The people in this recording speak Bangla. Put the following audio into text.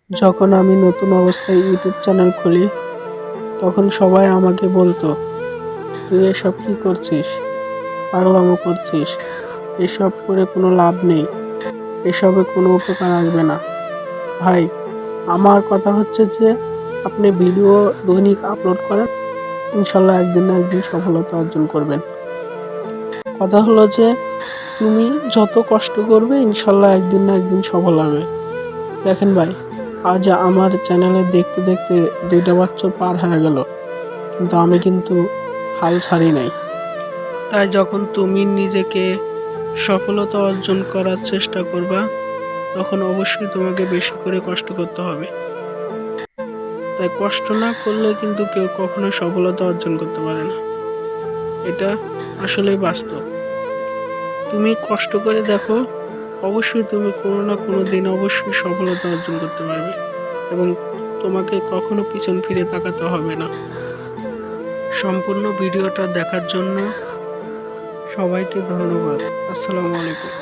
যখন আমি নতুন অবস্থায় ইউটিউব চ্যানেল খুলি তখন সবাই আমাকে বলতো, তুই এসব কি করছিস, পাগলামো করছিস, এসব করে কোনো লাভ নেই, এসবে কোনো উপকার আসবে না। ভাই, আমার কথা হচ্ছে যে আপনি ভিডিও দৈনিক আপলোড করেন, ইনশাল্লাহ একদিন না একদিন সফলতা অর্জন করবেন। কথা হলো যে তুমি যত কষ্ট করবে ইনশাল্লাহ একদিন না একদিন সফল হবে। দেখেন ভাই, আজ আমার চ্যানেলে দেখতে দেখতে 2টা বছর পার হয়ে গেল, কিন্তু আমি কিন্তু হাল ছাড়ি নাই। তাই যখন তুমি নিজেকে সফলতা অর্জন করার চেষ্টা করবা তখন অবশ্যই তোমাকে বেশি করে কষ্ট করতে হবে। তাই কষ্ট না করলে কিন্তু কেউ কখনোই সফলতা অর্জন করতে পারে না, এটা আসলেই বাস্তব। তুমি কষ্ট করে দেখো, অবশ্যই তুমি কোনো না কোনো দিন অবশ্যই সফলতা অর্জন করতে পারবে এবং তোমাকে কখনো পিছন ফিরে তাকাতে হবে না। সম্পূর্ণ ভিডিওটা দেখার জন্য সবাইকে ধন্যবাদ। আসসালামু আলাইকুম।